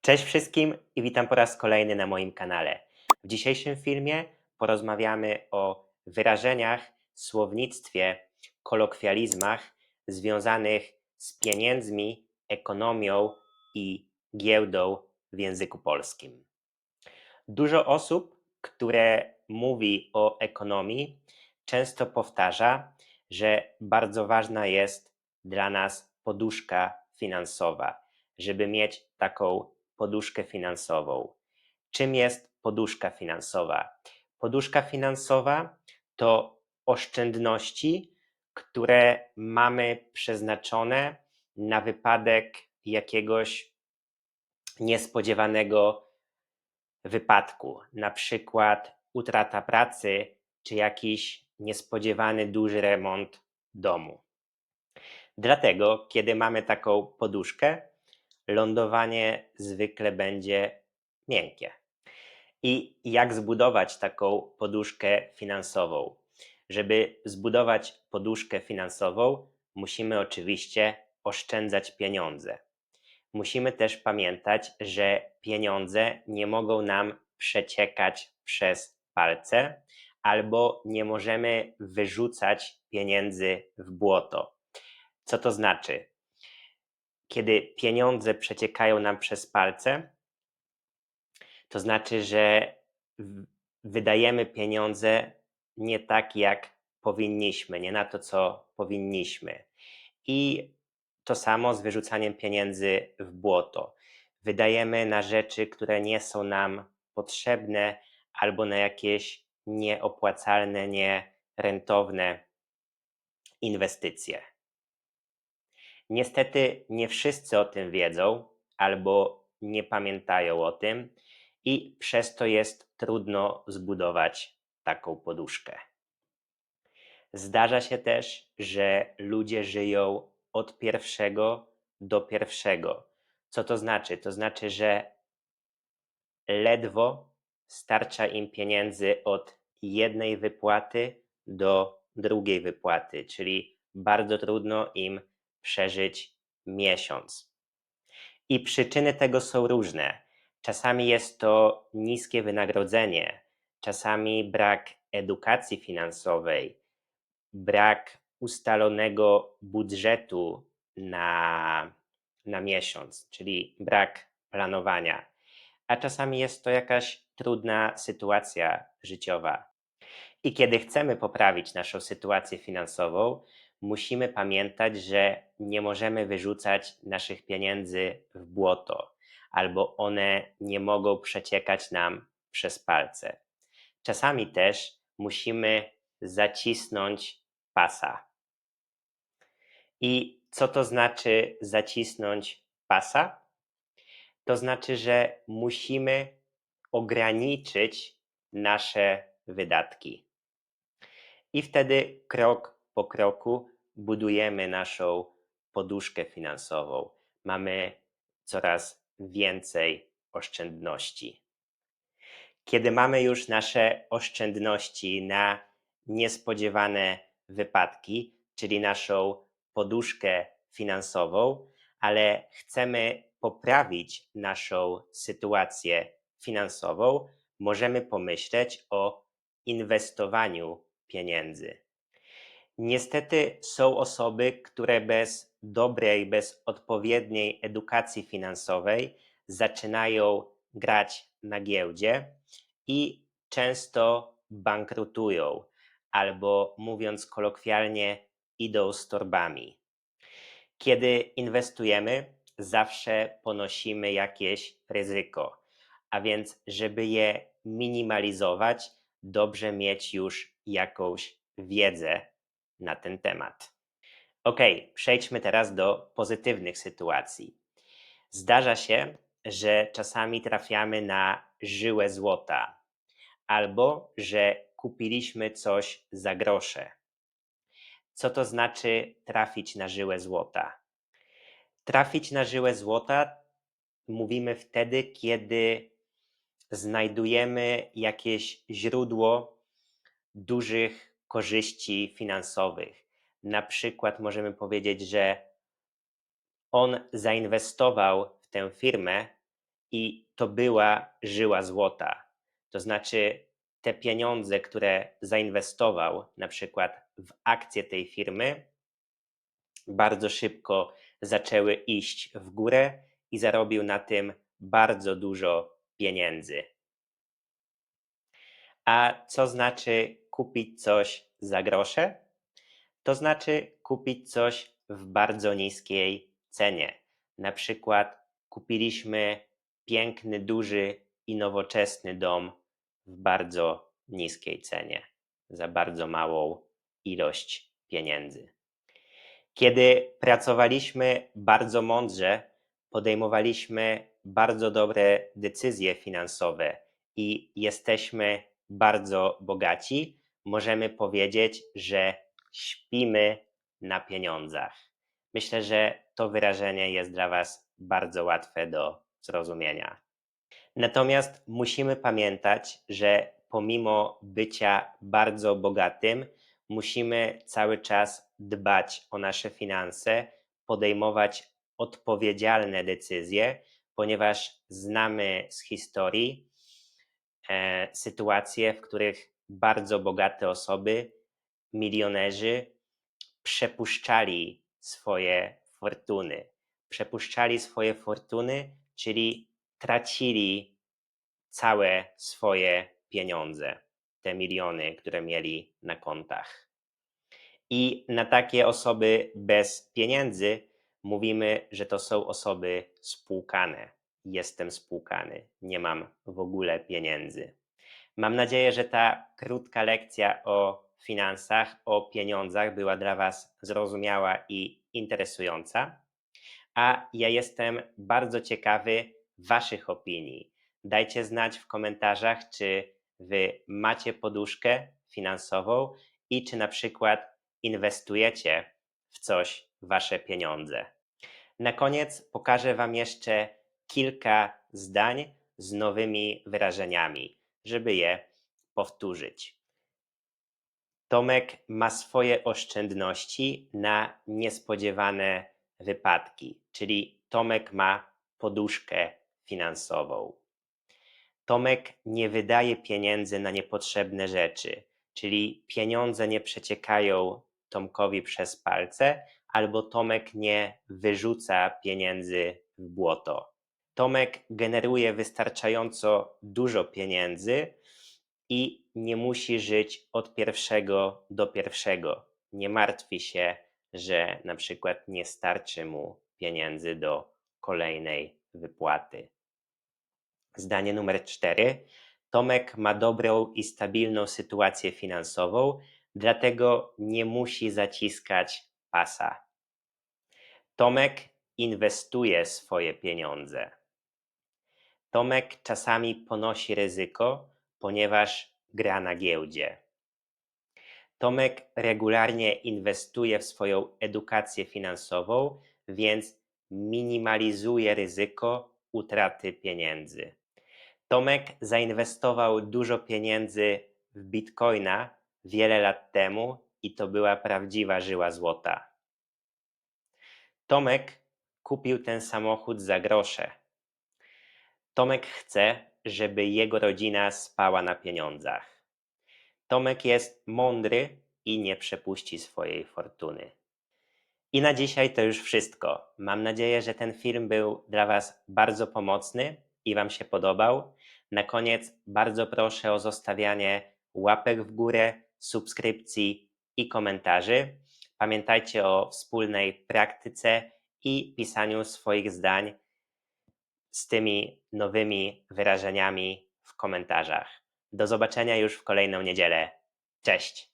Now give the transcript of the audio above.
Cześć wszystkim i witam po raz kolejny na moim kanale. W dzisiejszym filmie porozmawiamy o wyrażeniach, słownictwie, kolokwializmach związanych z pieniędzmi, ekonomią i giełdą w języku polskim. Dużo osób, które mówi o ekonomii, często powtarza, że bardzo ważna jest dla nas poduszka finansowa, żeby mieć taką poduszkę finansową. Czym jest poduszka finansowa? Poduszka finansowa to oszczędności, które mamy przeznaczone na wypadek jakiegoś niespodziewanego wypadku, na przykład utrata pracy czy jakiś niespodziewany duży remont domu. Dlatego, kiedy mamy taką poduszkę, lądowanie zwykle będzie miękkie. I jak zbudować taką poduszkę finansową? Żeby zbudować poduszkę finansową, musimy oczywiście oszczędzać pieniądze. Musimy też pamiętać, że pieniądze nie mogą nam przeciekać przez palce, albo nie możemy wyrzucać pieniędzy w błoto. Co to znaczy? Kiedy pieniądze przeciekają nam przez palce, to znaczy, że wydajemy pieniądze nie tak, jak powinniśmy, nie na to, co powinniśmy. I to samo z wyrzucaniem pieniędzy w błoto. Wydajemy na rzeczy, które nie są nam potrzebne, albo na jakieś nieopłacalne, nierentowne inwestycje. Niestety nie wszyscy o tym wiedzą albo nie pamiętają o tym i przez to jest trudno zbudować taką poduszkę. Zdarza się też, że ludzie żyją od pierwszego do pierwszego. Co to znaczy? To znaczy, że ledwo starcza im pieniędzy od jednej wypłaty do drugiej wypłaty, czyli bardzo trudno im przeżyć miesiąc. I przyczyny tego są różne. Czasami jest to niskie wynagrodzenie, czasami brak edukacji finansowej, brak ustalonego budżetu na miesiąc, czyli brak planowania, a czasami jest to jakaś trudna sytuacja życiowa. I kiedy chcemy poprawić naszą sytuację finansową, musimy pamiętać, że nie możemy wyrzucać naszych pieniędzy w błoto, albo one nie mogą przeciekać nam przez palce. Czasami też musimy zacisnąć pasa. I co to znaczy zacisnąć pasa? To znaczy, że musimy ograniczyć nasze wydatki. I wtedy krok po kroku budujemy naszą poduszkę finansową. Mamy coraz więcej oszczędności. Kiedy mamy już nasze oszczędności na niespodziewane wypadki, czyli naszą poduszkę finansową, ale chcemy poprawić naszą sytuację finansową, możemy pomyśleć o inwestowaniu pieniędzy. Niestety są osoby, które bez dobrej, bez odpowiedniej edukacji finansowej zaczynają grać na giełdzie i często bankrutują, albo mówiąc kolokwialnie, idą z torbami. Kiedy inwestujemy, zawsze ponosimy jakieś ryzyko, a więc, żeby je minimalizować, dobrze mieć już jakąś wiedzę na ten temat. Ok, przejdźmy teraz do pozytywnych sytuacji. Zdarza się, że czasami trafiamy na żyłę złota, albo że kupiliśmy coś za grosze. Co to znaczy trafić na żyłę złota? Trafić na żyłę złota mówimy wtedy, kiedy znajdujemy jakieś źródło dużych korzyści finansowych. Na przykład możemy powiedzieć, że on zainwestował w tę firmę i to była żyła złota. To znaczy, te pieniądze, które zainwestował na przykład w akcje tej firmy, bardzo szybko zaczęły iść w górę i zarobił na tym bardzo dużo pieniędzy. A co znaczy kupić coś za grosze? To znaczy kupić coś w bardzo niskiej cenie. Na przykład kupiliśmy piękny, duży i nowoczesny dom w bardzo niskiej cenie, za bardzo małą ilość pieniędzy. Kiedy pracowaliśmy bardzo mądrze, podejmowaliśmy bardzo dobre decyzje finansowe i jesteśmy bardzo bogaci, możemy powiedzieć, że śpimy na pieniądzach. Myślę, że to wyrażenie jest dla Was bardzo łatwe do zrozumienia. Natomiast musimy pamiętać, że pomimo bycia bardzo bogatym, musimy cały czas dbać o nasze finanse, podejmować odpowiedzialne decyzje, ponieważ znamy z historii sytuacje, w których bardzo bogate osoby, milionerzy, przepuszczali swoje fortuny. Przepuszczali swoje fortuny, czyli tracili całe swoje pieniądze, te miliony, które mieli na kontach. I na takie osoby bez pieniędzy mówimy, że to są osoby spłukane. Jestem spłukany, nie mam w ogóle pieniędzy. Mam nadzieję, że ta krótka lekcja o finansach, o pieniądzach była dla Was zrozumiała i interesująca. A ja jestem bardzo ciekawy Waszych opinii. Dajcie znać w komentarzach, czy Wy macie poduszkę finansową i czy na przykład inwestujecie w coś Wasze pieniądze. Na koniec pokażę Wam jeszcze kilka zdań z nowymi wyrażeniami, żeby je powtórzyć. Tomek ma swoje oszczędności na niespodziewane wypadki, czyli Tomek ma poduszkę finansową. Tomek nie wydaje pieniędzy na niepotrzebne rzeczy, czyli pieniądze nie przeciekają Tomkowi przez palce, albo Tomek nie wyrzuca pieniędzy w błoto. Tomek generuje wystarczająco dużo pieniędzy i nie musi żyć od pierwszego do pierwszego. Nie martwi się, że na przykład nie starczy mu pieniędzy do kolejnej wypłaty. Zdanie numer 4. Tomek ma dobrą i stabilną sytuację finansową, dlatego nie musi zaciskać pasa. Tomek inwestuje swoje pieniądze. Tomek czasami ponosi ryzyko, ponieważ gra na giełdzie. Tomek regularnie inwestuje w swoją edukację finansową, więc minimalizuje ryzyko utraty pieniędzy. Tomek zainwestował dużo pieniędzy w bitcoina wiele lat temu i to była prawdziwa żyła złota. Tomek kupił ten samochód za grosze. Tomek chce, żeby jego rodzina spała na pieniądzach. Tomek jest mądry i nie przepuści swojej fortuny. I na dzisiaj to już wszystko. Mam nadzieję, że ten film był dla Was bardzo pomocny i Wam się podobał. Na koniec bardzo proszę o zostawianie łapek w górę, subskrypcji i komentarzy. Pamiętajcie o wspólnej praktyce i pisaniu swoich zdań z tymi nowymi wyrażeniami w komentarzach. Do zobaczenia już w kolejną niedzielę. Cześć!